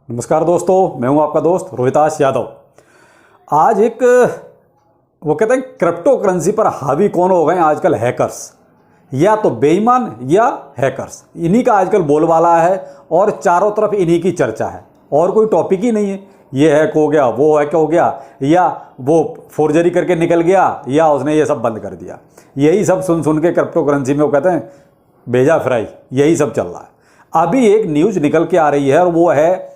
नमस्कार दोस्तों, मैं हूं आपका दोस्त रोहिताश यादव। आज एक वो कहते हैं क्रिप्टो करेंसी पर हावी कौन हो गए आजकल? हैकर्स, या तो बेईमान या हैकर्स। इन्हीं का आजकल बोलबाला है और चारों तरफ इन्हीं की चर्चा है और कोई टॉपिक ही नहीं है। ये हैक हो गया, वो हैक हो गया, या वो फोर्जरी करके निकल गया, या उसने ये सब बंद कर दिया। यही सब सुन सुन के क्रिप्टो करेंसी में वो कहते हैं भेजा फ्राई, यही सब चल रहा है। अभी एक न्यूज़ निकल के आ रही है और वो है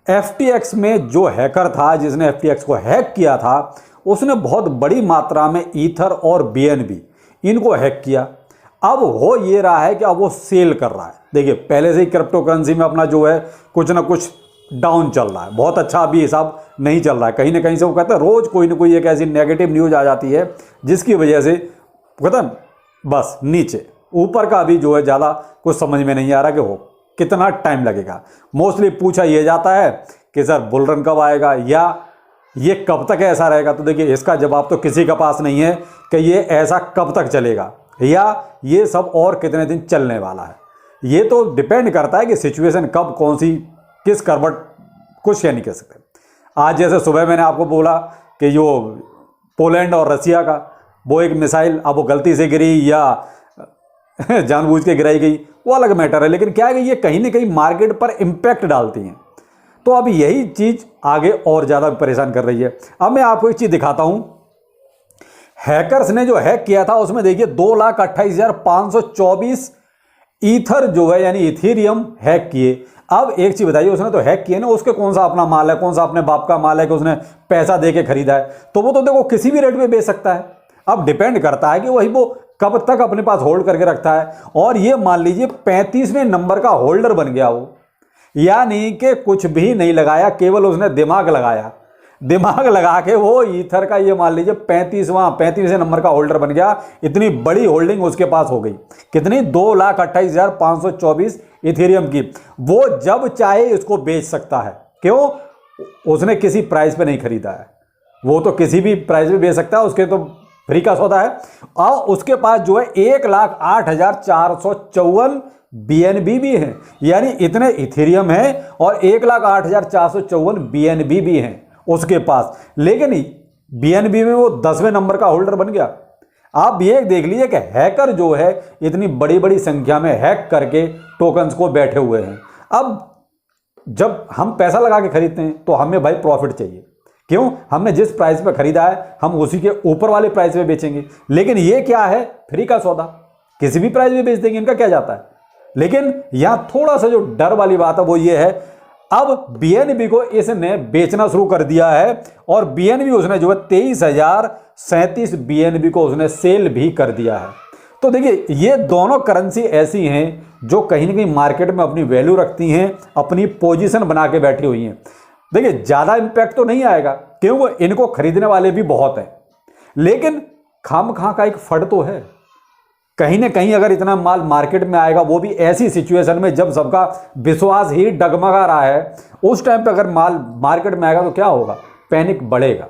FTX में जो हैकर था, जिसने FTX को हैक किया था, उसने बहुत बड़ी मात्रा में ईथर और BNB इनको हैक किया। अब हो ये रहा है कि अब वो सेल कर रहा है। देखिए, पहले से ही क्रिप्टो करेंसी में अपना जो है कुछ ना कुछ डाउन चल रहा है, बहुत अच्छा अभी हिसाब नहीं चल रहा है। कहीं ना कहीं से वो कहते हैं रोज कोई ना कोई एक ऐसी नेगेटिव न्यूज आ जाती है जिसकी वजह से कहते हैं बस नीचे ऊपर का अभी जो है ज़्यादा कुछ समझ में नहीं आ रहा कि हो कितना टाइम लगेगा। मोस्टली पूछा यह जाता है कि सर बुल रन कब आएगा या ये कब तक ऐसा रहेगा। तो देखिए, इसका जवाब तो किसी के पास नहीं है कि ये ऐसा कब तक चलेगा या ये सब और कितने दिन चलने वाला है। ये तो डिपेंड करता है कि सिचुएशन कब कौन सी किस करवट, कुछ या नहीं कह सकते। आज जैसे सुबह मैंने आपको बोला कि जो पोलैंड और रसिया का वो एक मिसाइल, अब वो गलती से गिरी या जानबूझ के गिराई गई, वो अलग मैटर है। लेकिन क्या है कि ये कहीं ना कहीं मार्केट पर इम्पैक्ट डालती हैं। तो अब यही चीज़ आगे और ज़्यादा परेशान कर रही है। अब मैं आपको एक चीज़ दिखाता हूं। हैकर्स ने जो हैक किया था उसमें देखिए 2,28,524 ईथर जो है यानी इथेरियम हैक किए। अब एक चीज़ बताइए, उसने तो हैक किए ना, उसके कौन सा अपना माल है, कौन सा अपने बाप का माल है कि उसने पैसा दे के खरीदा है? तो वो तो देखो किसी भी रेट पे बेच सकता है। अब डिपेंड करता है कि वही वो कब तक अपने पास होल्ड करके रखता है। और ये मान लीजिए 35वें नंबर का होल्डर बन गया वो, यानी कि कुछ भी नहीं लगाया, केवल उसने दिमाग लगाया। दिमाग लगा के वो ईथर का ये मान लीजिए 35वें नंबर का होल्डर बन गया। इतनी बड़ी होल्डिंग उसके पास हो गई। कितनी? 2,28,524 इथेरियम की। वो जब चाहे इसको बेच सकता है। क्यों? उसने किसी प्राइस पे नहीं खरीदा है, वो तो किसी भी प्राइस पे बेच सकता है, उसके तो फ्री का सौदा है। और उसके पास जो है 1,08,454 BNB भी हैं, यानी इतने इथेरियम है और 1,08,454 BNB भी हैं उसके पास। लेकिन BNB में वो 10वें नंबर का होल्डर बन गया। आप ये देख लीजिए कि हैकर जो है इतनी बड़ी बड़ी संख्या में हैक करके टोकन्स को बैठे हुए हैं। अब जब हम पैसा लगा के खरीदते हैं तो हमें भाई प्रॉफिट चाहिए। क्यों? हमने जिस प्राइस पे खरीदा है हम उसी के ऊपर वाले प्राइस पे बेचेंगे। लेकिन ये क्या है? फ्री का सौदा, किसी भी प्राइस पे बेच देंगे, इनका क्या जाता है। लेकिन यहां थोड़ा सा जो डर वाली बात है वो ये है, अब BNB को इसने बेचना शुरू कर दिया है और BNB उसने जो है 23,037 BNB को उसने सेल भी कर दिया है। तो देखिए, ये दोनों करेंसी ऐसी हैं जो कहीं ना कहीं मार्केट में अपनी वैल्यू रखती हैं, अपनी पोजीशन बना के बैठी हुई हैं। देखिए, ज़्यादा इम्पैक्ट तो नहीं आएगा क्योंकि इनको खरीदने वाले भी बहुत हैं, लेकिन खामखा का एक फट तो है। कहीं ना कहीं अगर इतना माल मार्केट में आएगा, वो भी ऐसी सिचुएशन में जब सबका विश्वास ही डगमगा रहा है, उस टाइम पे अगर माल मार्केट में आएगा तो क्या होगा? पैनिक बढ़ेगा।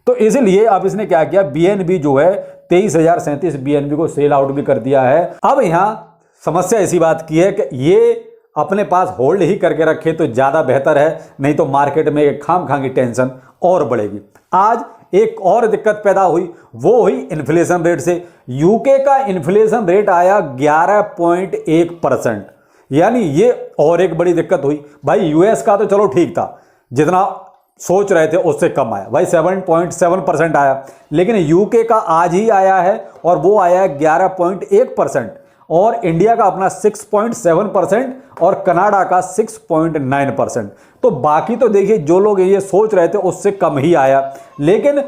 तो इसलिए अब इसने क्या किया, BNB जो है 23,037 BNB को सेल आउट भी कर दिया है। अब यहां समस्या इसी बात की है कि ये अपने पास होल्ड ही करके रखे तो ज़्यादा बेहतर है, नहीं तो मार्केट में एक खामखा की टेंशन और बढ़ेगी। आज एक और दिक्कत पैदा हुई, वो हुई इन्फ्लेशन रेट से। यूके का इन्फ्लेशन रेट आया 11.1%, यानी ये और एक बड़ी दिक्कत हुई। भाई US का तो चलो ठीक था, जितना सोच रहे थे उससे कम आया, भाई 7.7% आया। लेकिन यूके का आज ही आया है और वो आया है 11.1%, और इंडिया का अपना 6.7% और कनाडा का 6.9%। तो बाकी तो देखिए जो लोग ये सोच रहे थे उससे कम ही आया, लेकिन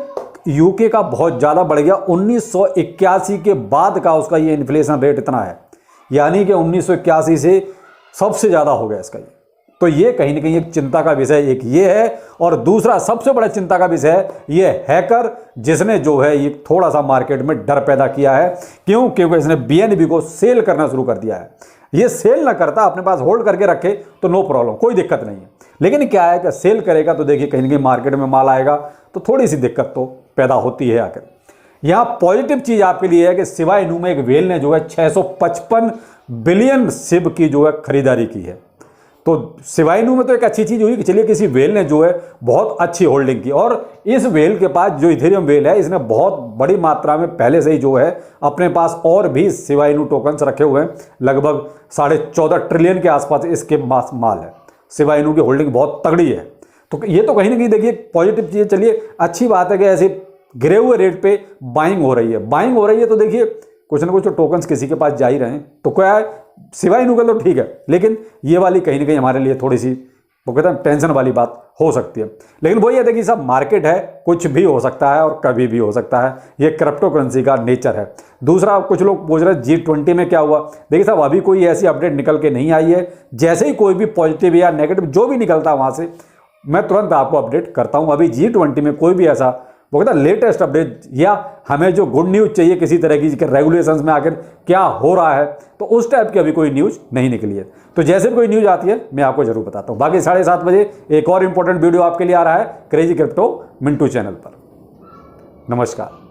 यूके का बहुत ज़्यादा बढ़ गया। 1981 के बाद का उसका ये इन्फ्लेशन रेट इतना है, यानी कि 1981 से सबसे ज़्यादा हो गया इसका। तो ये कहीं ना कहीं एक चिंता का विषय एक ये है। और दूसरा सबसे बड़ा चिंता का विषय है ये हैकर, जिसने जो है ये थोड़ा सा मार्केट में डर पैदा किया है। क्यों? क्योंकि इसने BNB को सेल करना शुरू कर दिया है। ये सेल ना करता, अपने पास होल्ड करके रखे तो नो प्रॉब्लम, कोई दिक्कत नहीं है। लेकिन क्या है कि सेल करेगा तो देखिए कहीं ना कहीं मार्केट में माल आएगा तो थोड़ी सी दिक्कत तो पैदा होती है। आकर यहाँ पॉजिटिव चीज़ आपके लिए है कि शिबा इनू में एक व्हेल ने जो है 655 बिलियन SHIB की जो है खरीदारी की है। तो शिवाइनू में तो एक अच्छी चीज़ हुई कि चलिए किसी वेल ने जो है बहुत अच्छी होल्डिंग की, और इस वेल के पास जो इथेरियम वेल है इसने बहुत बड़ी मात्रा में पहले से ही जो है अपने पास और भी शिवाइनू टोकन्स रखे हुए हैं। लगभग 14.5 ट्रिलियन के आसपास इसके माल है। शिवाइनू की होल्डिंग बहुत तगड़ी है। तो ये तो कहीं ना कहीं देखिए पॉजिटिव चीज़। चलिए अच्छी बात है कि ऐसे गिरे हुए रेट पे बाइंग हो रही है। बाइंग हो रही है तो देखिए कुछ ना कुछ तो टोकन्स किसी के पास जा ही रहे हैं। तो क्या है, शिवाइनू का तो ठीक है, लेकिन ये वाली कहीं ना कहीं हमारे लिए थोड़ी सी वो कहते हैं टेंशन वाली बात हो सकती है। लेकिन वही है देखिए सब मार्केट है, कुछ भी हो सकता है और कभी भी हो सकता है। ये क्रिप्टो करेंसी का नेचर है। दूसरा, कुछ लोग पूछ रहे हैं G20 में क्या हुआ। देखिए साहब अभी कोई ऐसी अपडेट निकल के नहीं आई है। जैसे ही कोई भी पॉजिटिव या नेगेटिव जो भी निकलता है वहाँ से मैं तुरंत आपको अपडेट करता हूँ। अभी G20 में कोई भी ऐसा वो कहता है लेटेस्ट अपडेट या हमें जो गुड न्यूज़ चाहिए किसी तरह की रेगुलेशंस में आखिर क्या हो रहा है, तो उस टाइप की अभी कोई न्यूज़ नहीं निकली है। तो जैसे भी कोई न्यूज़ आती है मैं आपको जरूर बताता हूँ। बाकी 7:30 बजे एक और इंपॉर्टेंट वीडियो आपके लिए आ रहा है क्रेजी क्रिप्टो मिंटू चैनल पर। नमस्कार।